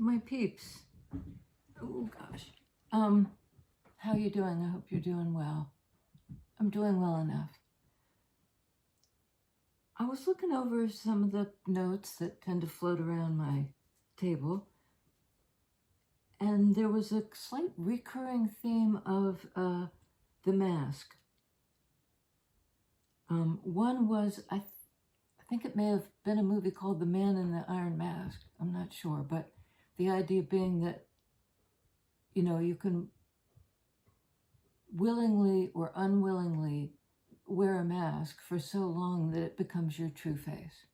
my peeps. Oh gosh. How you doing? I hope you're doing well. I'm doing well enough. I was looking over some of the notes that tend to float around my table, and there was a slight recurring theme of the mask. One was, I think it may have been a movie called The Man in the Iron Mask. I'm not sure, but the idea being that, you know, you can willingly or unwillingly wear a mask for so long that it becomes your true face.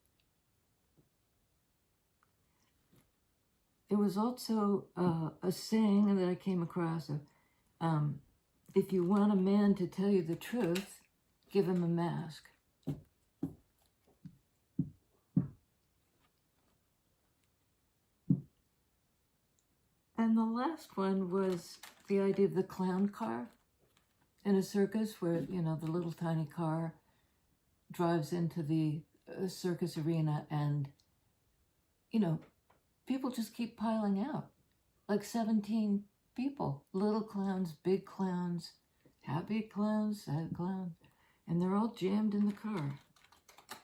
There was also a saying that I came across of, if you want a man to tell you the truth, give him a mask. And the last one was the idea of the clown car in a circus where, you know, the little tiny car drives into the circus arena and, you know, people just keep piling out. Like 17 people, little clowns, big clowns, happy clowns, sad clowns, and they're all jammed in the car.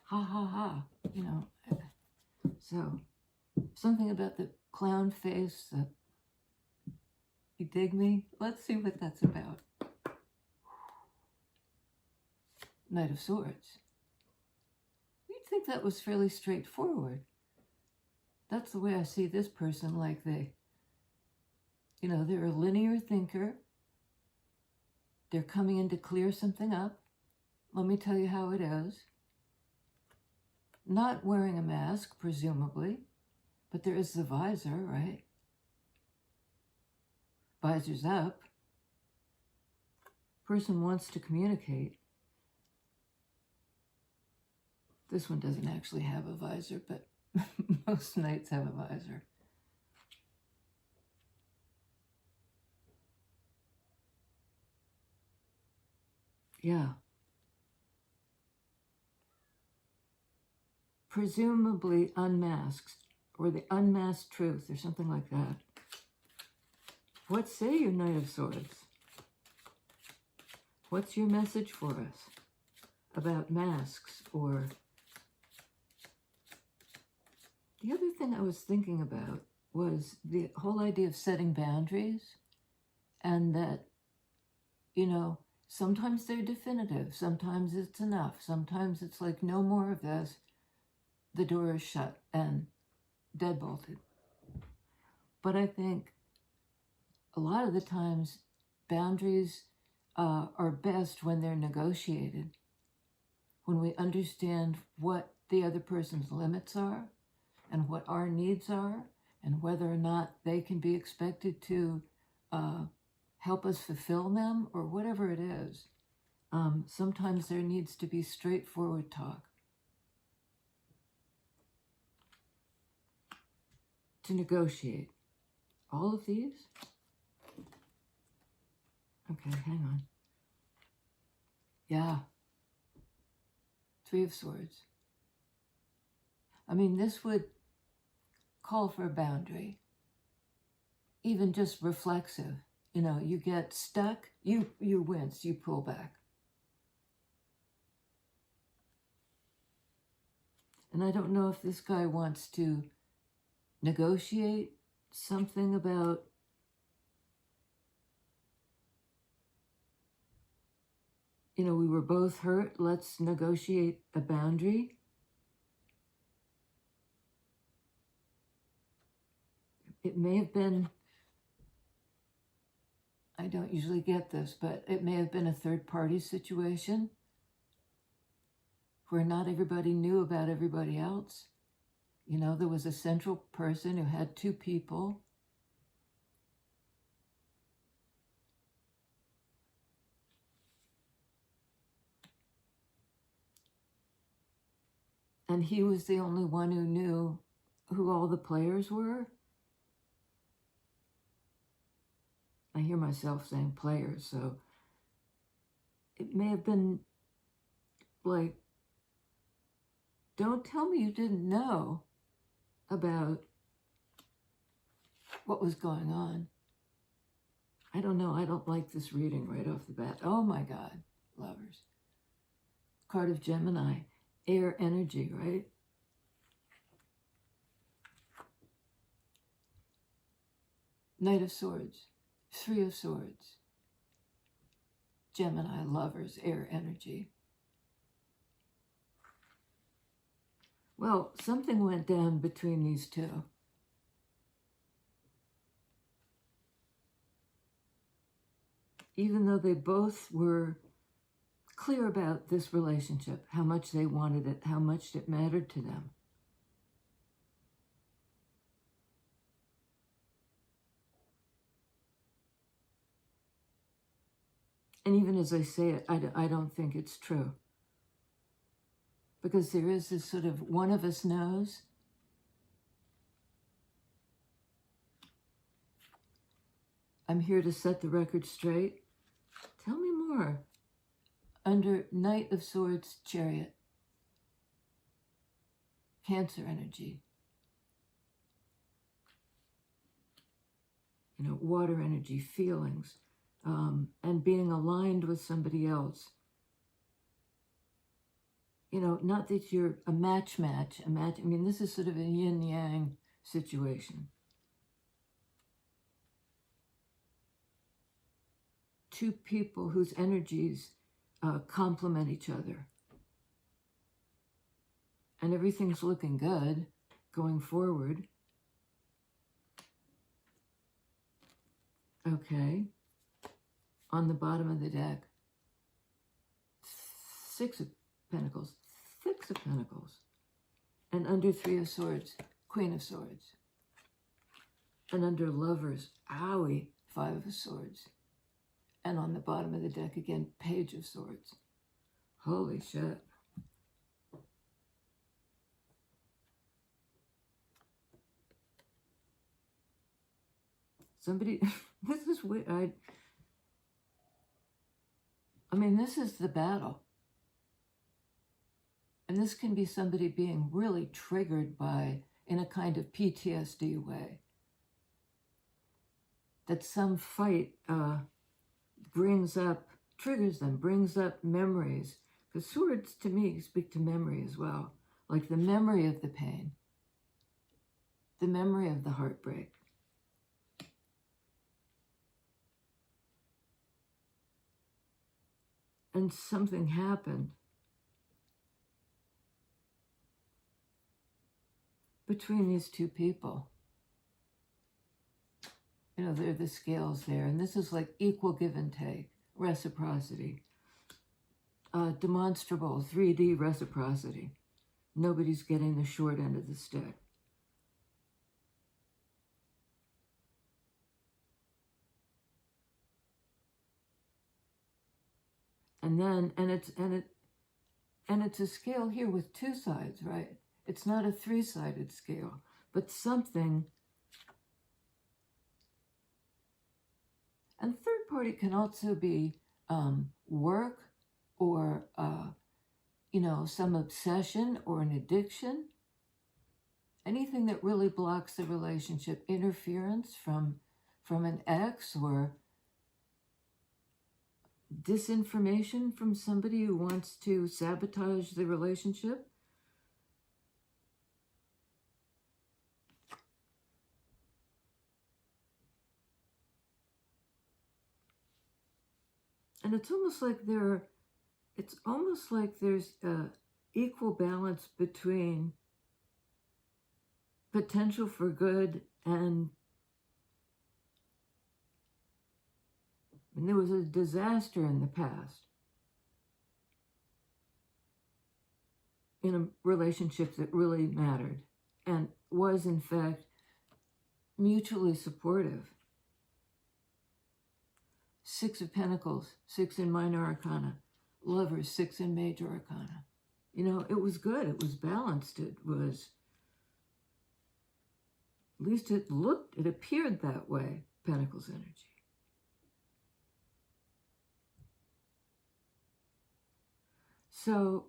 Ha ha ha, you know. So, something about the clown face, you dig me? Let's see what that's about. Knight of Swords. You'd think that was fairly straightforward. That's the way I see this person, like they're a linear thinker. They're coming in to clear something up. Let me tell you how it is. Not wearing a mask, presumably, but there is the visor, right? Visor's up. Person wants to communicate. This one doesn't actually have a visor, but most knights have a visor. Yeah. Presumably unmasked, or the unmasked truth, or something like that. What say you, Knight of Swords? What's your message for us about masks? Or the other thing I was thinking about was the whole idea of setting boundaries, and that, you know, sometimes they're definitive, sometimes it's enough, sometimes it's like no more of this, the door is shut and deadbolted. But I think a lot of the times boundaries are best when they're negotiated, when we understand what the other person's limits are and what our needs are, and whether or not they can be expected to help us fulfill them, or whatever it is. Sometimes there needs to be straightforward talk to negotiate. All of these? Okay, hang on. Yeah. Three of Swords. I mean, this would call for a boundary. Even just reflexive. You know, you get stuck, you wince, you pull back. And I don't know if this guy wants to negotiate something about, you know, we were both hurt, let's negotiate a boundary. It may have been, I don't usually get this, but it may have been a third-party situation where not everybody knew about everybody else. You know, there was a central person who had two people. And he was the only one who knew who all the players were. I hear myself saying players, so it may have been like, don't tell me you didn't know about what was going on. I don't know. I don't like this reading right off the bat. Oh my God, lovers. Card of Gemini, air energy, right? Knight of Swords, Three of Swords. Gemini, lovers, air energy. Well, something went down between these two. Even though they both were clear about this relationship, how much they wanted it, how much it mattered to them. And even as I say it, I don't think it's true. Because there is this sort of, one of us knows. I'm here to set the record straight. Tell me more. Under Knight of Swords, Chariot. Cancer energy. You know, water energy, feelings, and being aligned with somebody else. You know, not that you're a match. I mean, this is sort of a yin-yang situation. Two people whose energies complement each other. And everything's looking good going forward. Okay. On the bottom of the deck, Six of Pentacles. And under Three of Swords, Queen of Swords. And under Lovers, owie, Five of Swords. And on the bottom of the deck again, Page of Swords. Holy shit. Somebody, this is weird. I mean, this is the battle. And this can be somebody being really triggered by, in a kind of PTSD way. That some fight triggers them, brings up memories. Because swords, to me, speak to memory as well. Like the memory of the pain. The memory of the heartbreak. And something happened between these two people. You know, there are the scales there. And this is like equal give and take, reciprocity. Demonstrable, 3D reciprocity. Nobody's getting the short end of the stick. And then, and it's a scale here with two sides, right? It's not a three-sided scale, but something. And third party can also be work or, you know, some obsession or an addiction. Anything that really blocks the relationship, interference from an ex or disinformation from somebody who wants to sabotage the relationship. And it's almost like there's equal balance between potential for good and there was a disaster in the past in a relationship that really mattered and was in fact mutually supportive. Six of Pentacles, 6 in minor arcana. Lovers, 6 in major arcana. You know, it was good. It was balanced. It was, at least it appeared that way, Pentacles energy. So,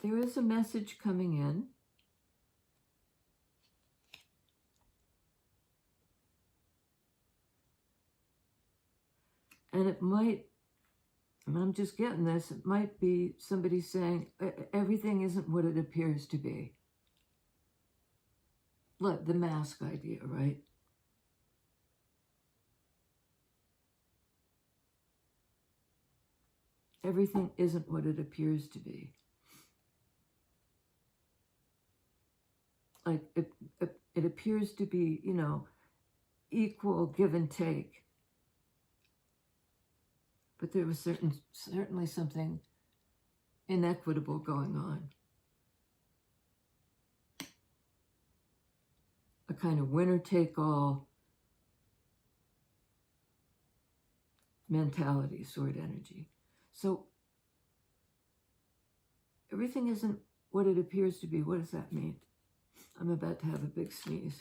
there is a message coming in. And it might, I'm just getting this, it might be somebody saying everything isn't what it appears to be. Like the mask idea, right? Everything isn't what it appears to be. Like it appears to be, equal give and take. But there was certainly something inequitable going on. A kind of winner-take-all mentality, sword energy. So everything isn't what it appears to be. What does that mean? I'm about to have a big sneeze.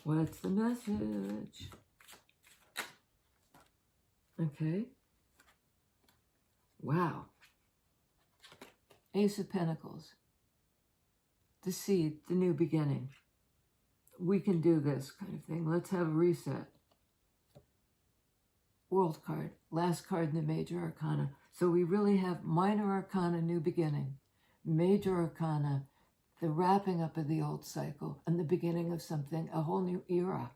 What's the message? Okay. Wow. Ace of Pentacles. The seed, the new beginning. We can do this kind of thing. Let's have a reset. World card. Last card in the major arcana. So we really have minor arcana, new beginning. Major arcana, the wrapping up of the old cycle and the beginning of something, a whole new era.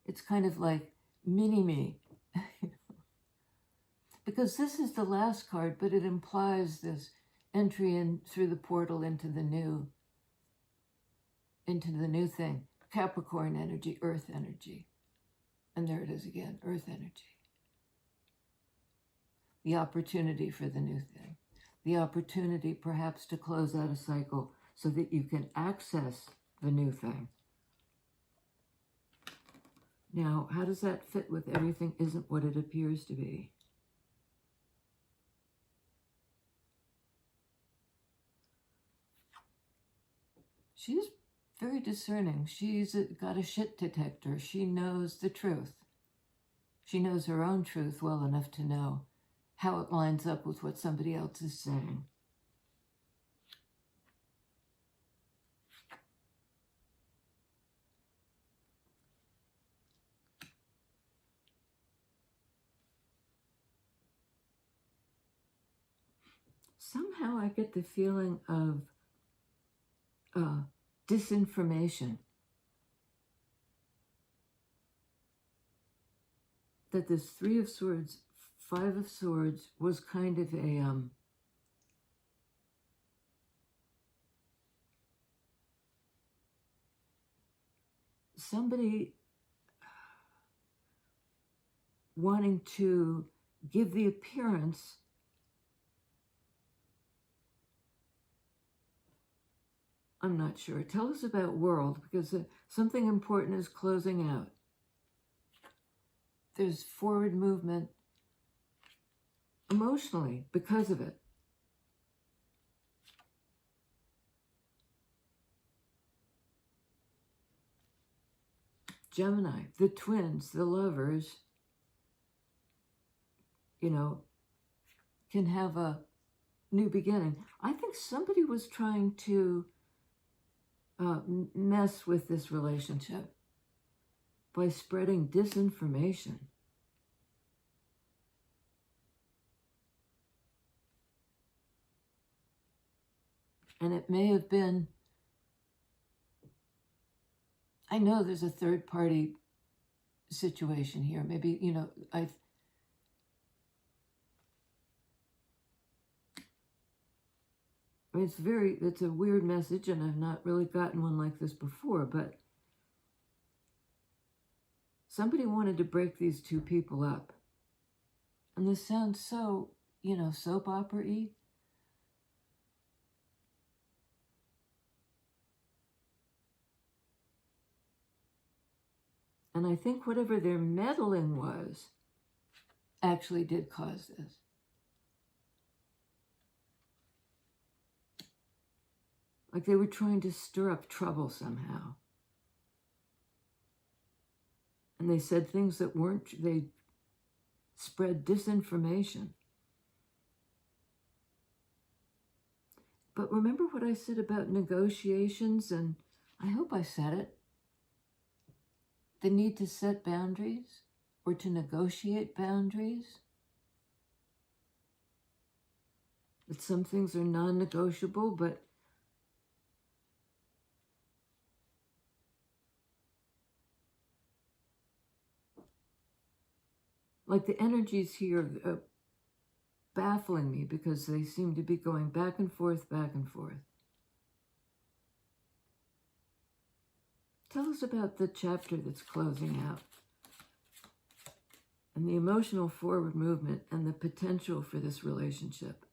It's kind of like mini-me. Because this is the last card, but it implies this entry in through the portal into the new thing. Capricorn energy, earth energy. And there it is again, earth energy. The opportunity for the new thing. The opportunity perhaps to close out a cycle so that you can access the new thing. Now, how does that fit with everything isn't what it appears to be? She's very discerning. She's got a shit detector. She knows the truth. She knows her own truth well enough to know how it lines up with what somebody else is saying. Somehow I get the feeling of disinformation. That this Three of Swords, Five of Swords was kind of a somebody wanting to give the appearance I'm not sure. Tell us about world, because something important is closing out. There's forward movement emotionally because of it. Gemini, the twins, the lovers, can have a new beginning. I think somebody was trying to mess with this relationship by spreading disinformation. And it may have been, I know there's a third party situation here. Maybe, it's a weird message, and I've not really gotten one like this before, but somebody wanted to break these two people up. And this sounds so, soap opera-y. And I think whatever their meddling was actually did cause this. Like they were trying to stir up trouble somehow. And they said things that weren't, they spread disinformation. But remember what I said about negotiations, and I hope I said it. The need to set boundaries or to negotiate boundaries. That some things are non-negotiable, but like the energies here are baffling me because they seem to be going back and forth, back and forth. Tell us about the chapter that's closing out and the emotional forward movement and the potential for this relationship.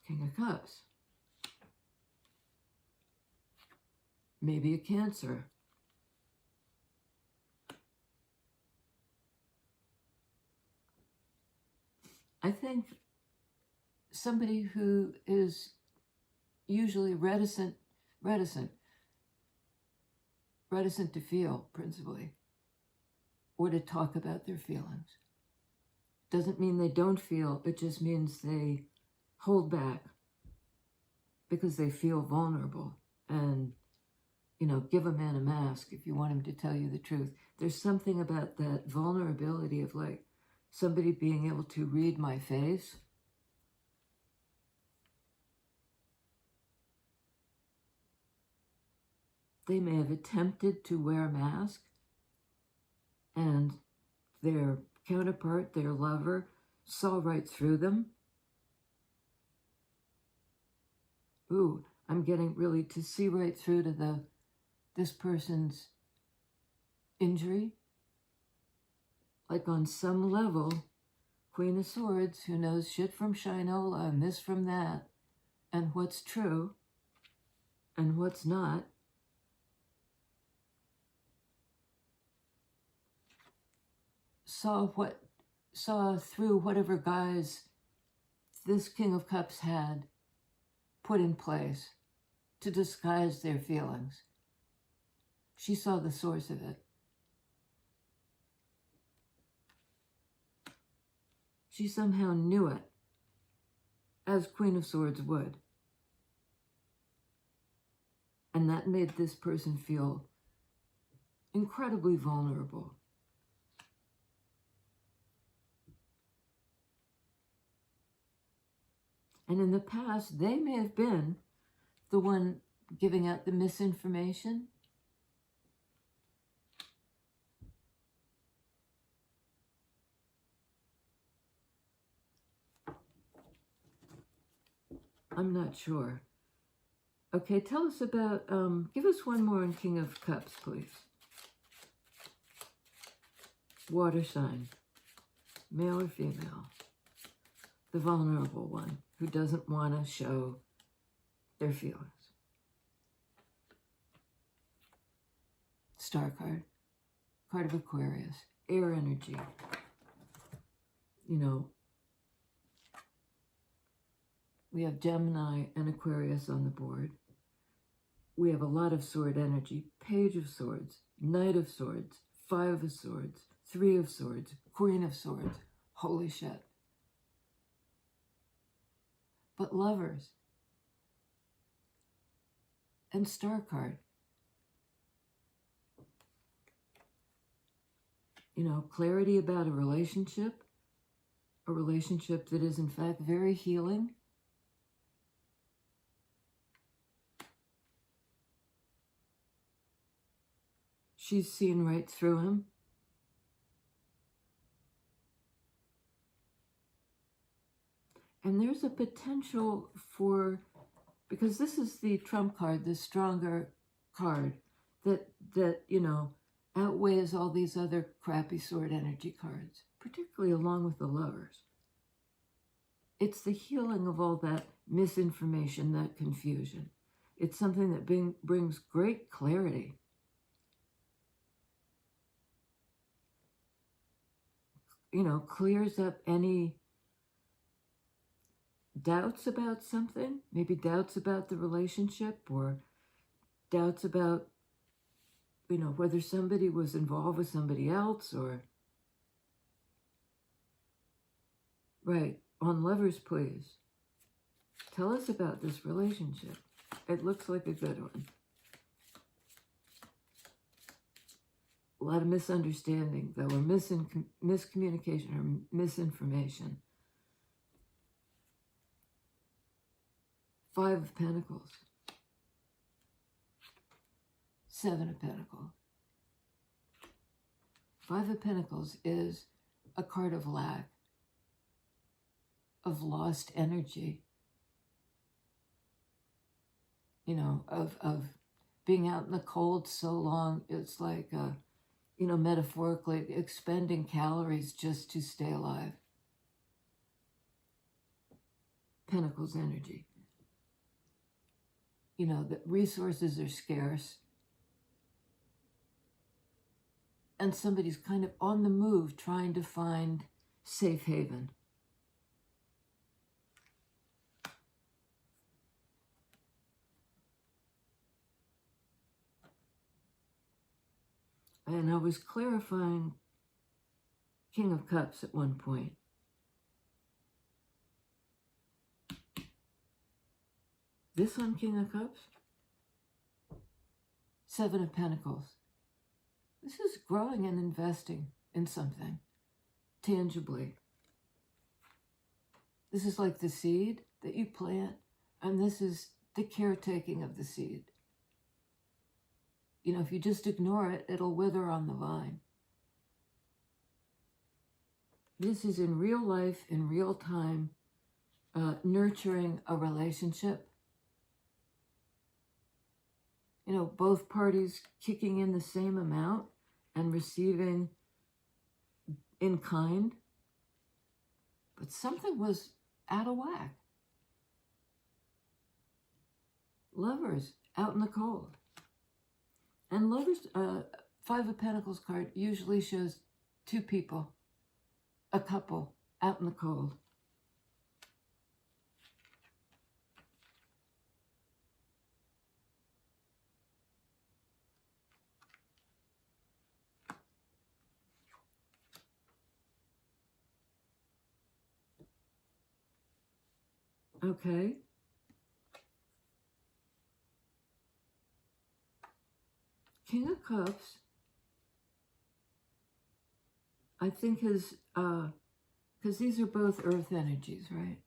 King of Cups. Maybe a Cancer. I think somebody who is usually reticent to feel, principally, or to talk about their feelings. Doesn't mean they don't feel, it just means they hold back because they feel vulnerable. And, you know, give a man a mask if you want him to tell you the truth. There's something about that vulnerability of like somebody being able to read my face. They may have attempted to wear a mask, and their counterpart, their lover, saw right through them. Ooh, I'm getting really to see right through to this person's injury. Like on some level, Queen of Swords, who knows shit from Shinola and this from that, and what's true and what's not, saw through whatever guise this King of Cups had put in place to disguise their feelings. She saw the source of it. She somehow knew it, as Queen of Swords would. And that made this person feel incredibly vulnerable. And in the past, they may have been the one giving out the misinformation. I'm not sure. Okay, tell us about, give us one more on King of Cups, please. Water sign, male or female? The vulnerable one who doesn't want to show their feelings. Star card, card of Aquarius, air energy. You know, we have Gemini and Aquarius on the board. We have a lot of sword energy. Page of Swords, Knight of Swords, Five of Swords, Three of Swords, Queen of Swords. Holy shit. But Lovers and Star card. You know, clarity about a relationship that is in fact very healing. She's seen right through him. And there's a potential for, because this is the trump card, the stronger card that you know, outweighs all these other crappy sword energy cards, particularly along with the Lovers. It's the healing of all that misinformation, that confusion. It's something that brings great clarity. You know, clears up any doubts about something, maybe doubts about the relationship or doubts about, you know, whether somebody was involved with somebody else or, right, on Lovers, please. Tell us about this relationship. It looks like a good one. A lot of misunderstanding, though, or miscommunication or misinformation. 5 of Pentacles. 7 of Pentacles. 5 of Pentacles is a card of lack, of lost energy, you know, of being out in the cold so long. It's like, you know, metaphorically expending calories just to stay alive. Pentacles energy. You know, that resources are scarce. And somebody's kind of on the move trying to find safe haven. And I was clarifying King of Cups at one point. This one, King of Cups? 7 of Pentacles. This is growing and investing in something, tangibly. This is like the seed that you plant, and this is the caretaking of the seed. You know, if you just ignore it, it'll wither on the vine. This is in real life, in real time, nurturing a relationship. You know, both parties kicking in the same amount and receiving in kind. But something was out of whack. Lovers out in the cold. And Lovers, 5 of Pentacles card usually shows 2 people, a couple, out in the cold. Okay. King of Cups, I think is, because these are both earth energies, right?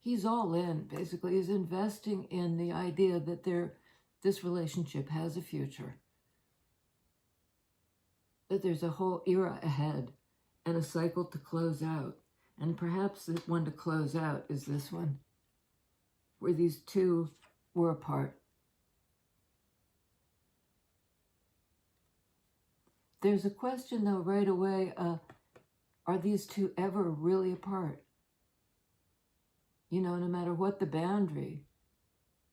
He's all in, basically. He's investing in the idea that this relationship has a future. That there's a whole era ahead and a cycle to close out. And perhaps the one to close out is this one, where these 2 were apart. There's a question, though, right away, are these 2 ever really apart? You know, no matter what the boundary,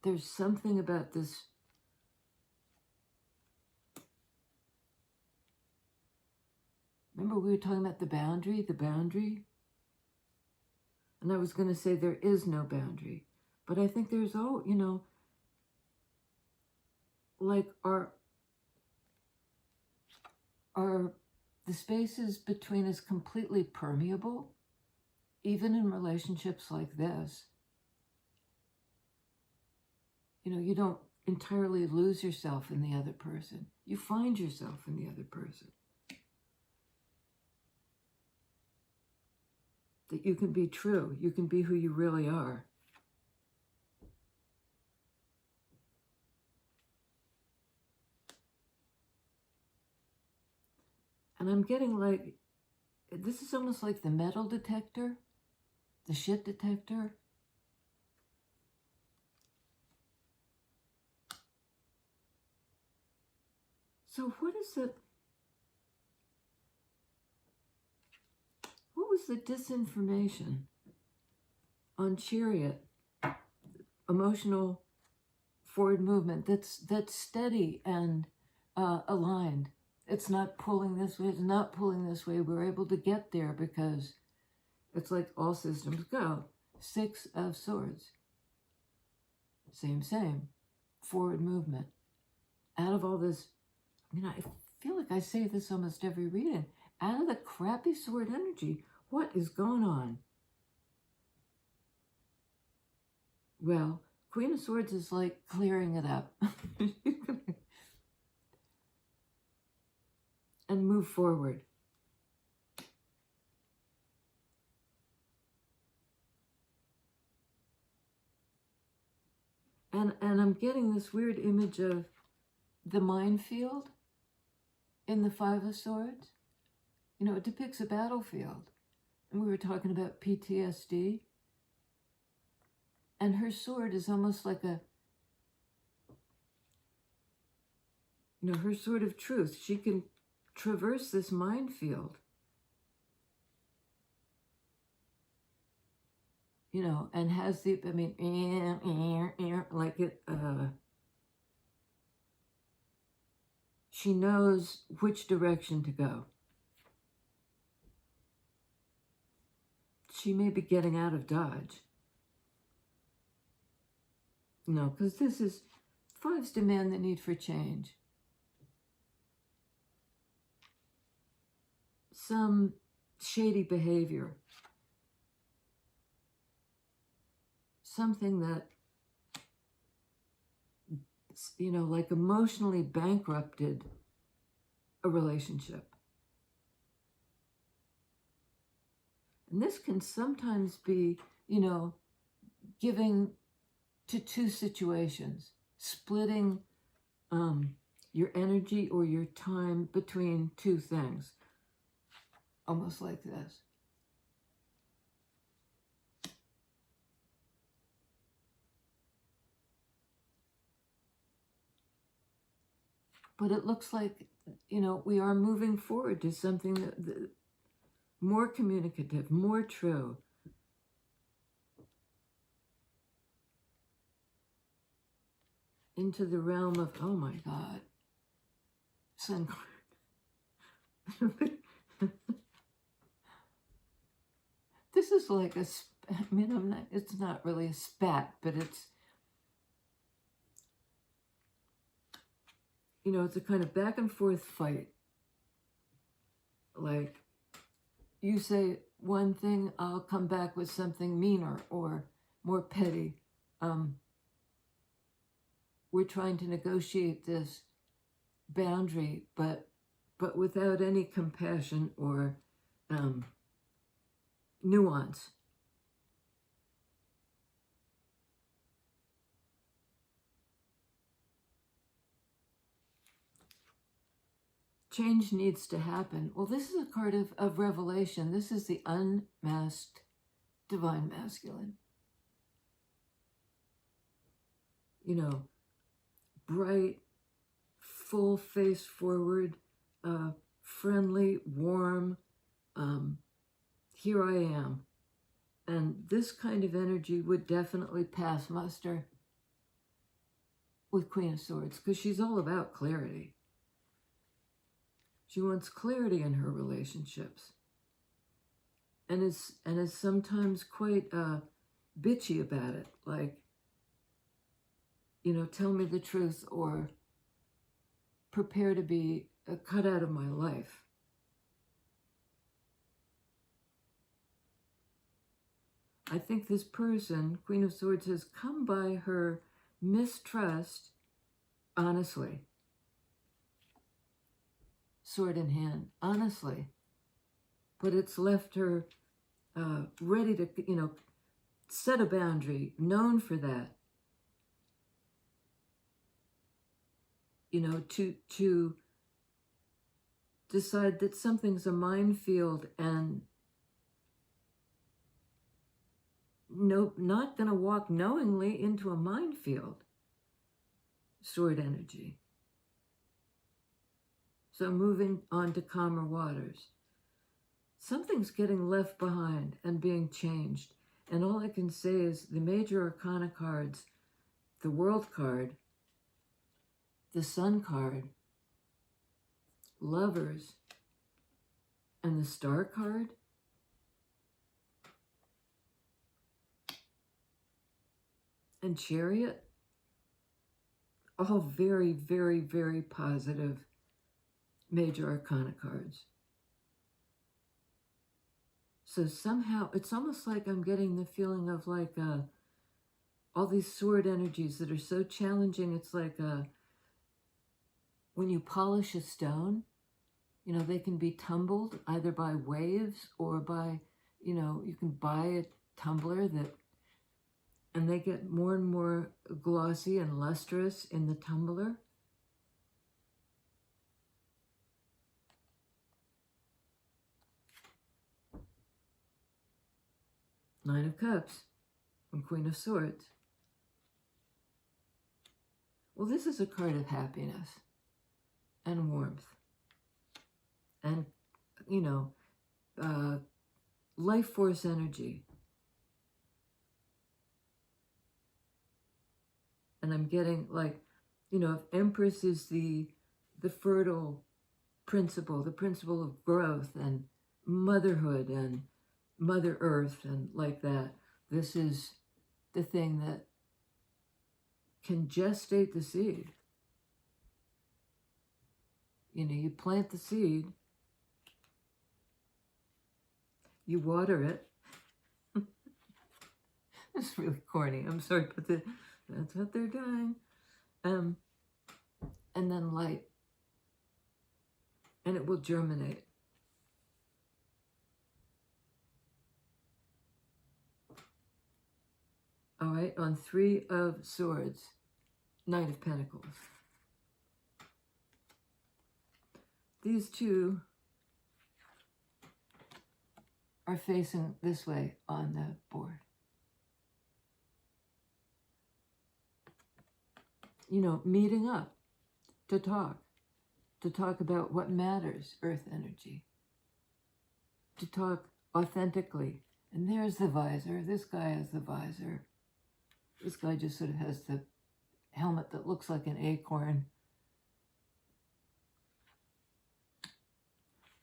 there's something about this. Remember we were talking about the boundary? And I was going to say there is no boundary. But I think there's, you know, like are the spaces between us completely permeable, even in relationships like this? You know, you don't entirely lose yourself in the other person. You find yourself in the other person. That you can be true. You can be who you really are. And I'm getting like, this is almost like the metal detector, the shit detector. So what was the disinformation on Chariot? Emotional forward movement that's steady and aligned. It's not pulling this way, it's not pulling this way. We're able to get there because it's like all systems go. 6 of Swords. Same. Forward movement. Out of all this, I mean, I feel like I say this almost every reading. out of the crappy sword energy. What is going on? Well, Queen of Swords is like clearing it up. And move forward. And I'm getting this weird image of the minefield in the Five of Swords. You know, it depicts a battlefield. And we were talking about PTSD. And her sword is almost like a, you know, her sword of truth. She can traverse this minefield. You know, and has the, I mean, like it, she knows which direction to go. She may be getting out of Dodge. No, because this is, fives demand the need for change. Some shady behavior. Something that, you know, like emotionally bankrupted a relationship. And this can sometimes be, you know, giving to two situations, splitting your energy or your time between two things, almost like this. But it looks like, you know, we are moving forward to something that more communicative, more true. Into the realm of, oh my God, Sun. This is like a, I mean, it's not really a spat, but it's, you know, it's a kind of back and forth fight. Like, you say one thing, I'll come back with something meaner or more petty. We're trying to negotiate this boundary, but without any compassion or nuance. Change needs to happen. Well, this is a card of revelation. This is the unmasked divine masculine. You know, bright, full face forward, friendly, warm. Here I am. And this kind of energy would definitely pass muster with Queen of Swords, because she's all about clarity. She wants clarity in her relationships, and is sometimes quite bitchy about it. Like, you know, tell me the truth or prepare to be cut out of my life. I think this person, Queen of Swords, has come by her mistrust honestly. Sword in hand, honestly. But it's left her ready to, you know, set a boundary, known for that. You know, to decide that something's a minefield and not going to walk knowingly into a minefield. Sword energy. So moving on to calmer waters. Something's getting left behind and being changed. And all I can say is the major arcana cards, the World card, the Sun card, Lovers, and the Star card, and Chariot, all very, very, very positive major arcana cards. So somehow, it's almost like I'm getting the feeling of like all these sword energies that are so challenging. It's like when you polish a stone, you know, they can be tumbled either by waves or by, you know, you can buy a tumbler and they get more and more glossy and lustrous in the tumbler. Nine of Cups and Queen of Swords. Well, this is a card of happiness and warmth and, you know, life force energy. And I'm getting like, you know, if Empress is the fertile principle, the principle of growth and motherhood and Mother Earth and like that, this is the thing that can gestate the seed. You know, you plant the seed, you water it. It's really corny, I'm sorry, but that's what they're doing. And then light, and it will germinate. All right, on Three of Swords, Knight of Pentacles. These two are facing this way on the board. You know, meeting up to talk about what matters, earth energy, to talk authentically. And there's the visor. This guy has the visor. This guy just sort of has the helmet that looks like an acorn.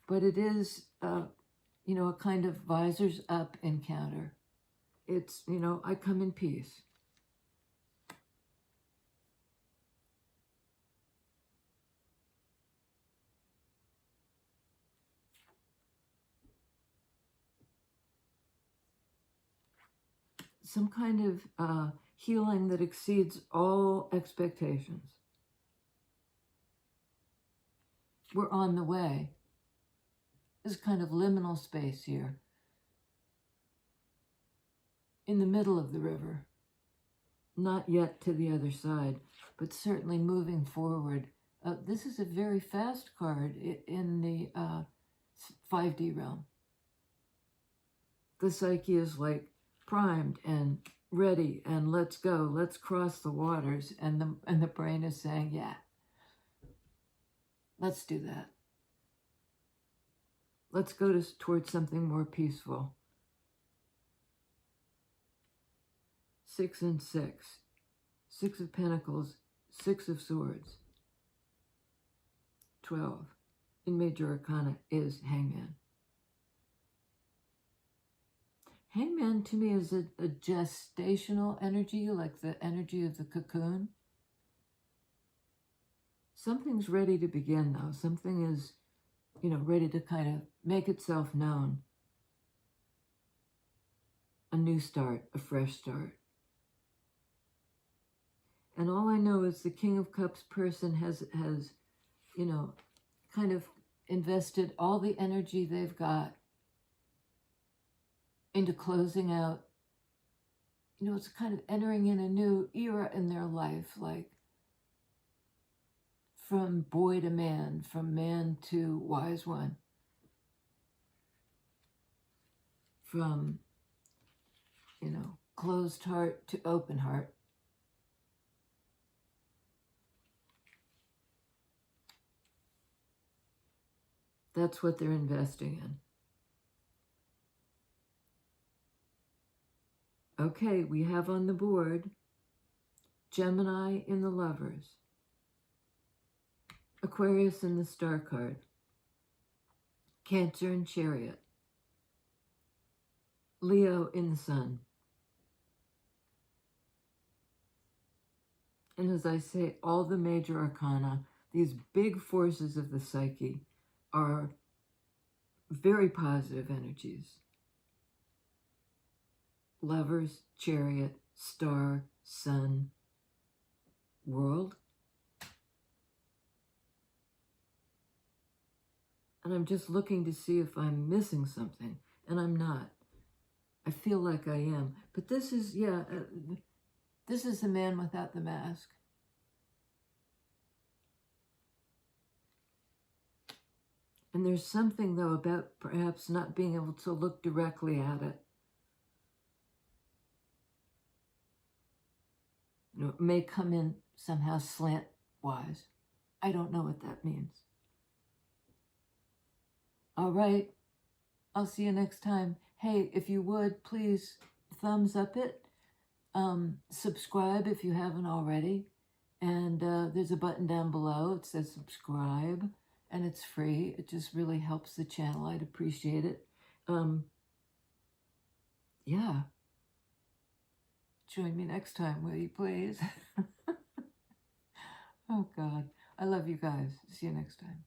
But it is, you know, a kind of visors up encounter. It's, you know, I come in peace. Some kind of healing that exceeds all expectations. We're on the way. This kind of liminal space here. In the middle of the river. Not yet to the other side, but certainly moving forward. This is a very fast card in the 5D realm. The psyche is like primed and ready and let's go, let's cross the waters, and the brain is saying, yeah, let's do that. Let's go towards something more peaceful. 6 and 6. 6 of Pentacles, 6 of Swords. 12 in Major Arcana is Hangman. Hangman to me is a gestational energy, like the energy of the cocoon. Something's ready to begin, though. Something is, you know, ready to kind of make itself known. A new start, a fresh start. And all I know is the King of Cups person has, you know, kind of invested all the energy they've got into closing out, you know, it's kind of entering in a new era in their life, like from boy to man, from man to wise one, from, you know, closed heart to open heart. That's what they're investing in. Okay, we have on the board Gemini in the Lovers, Aquarius in the Star card, Cancer in Chariot, Leo in the Sun. And as I say, all the major arcana, these big forces of the psyche, are very positive energies. Lovers, Chariot, Star, Sun, World. And I'm just looking to see if I'm missing something, and I'm not. I feel like I am. But this is, yeah, this is the man without the mask. And there's something, though, about perhaps not being able to look directly at it. You know, it may come in somehow slant-wise. I don't know what that means. All right. I'll see you next time. Hey, if you would, please thumbs up it. Subscribe if you haven't already. And there's a button down below. It says subscribe. And it's free. It just really helps the channel. I'd appreciate it. Yeah. Join me next time, will you please? Oh, God. I love you guys. See you next time.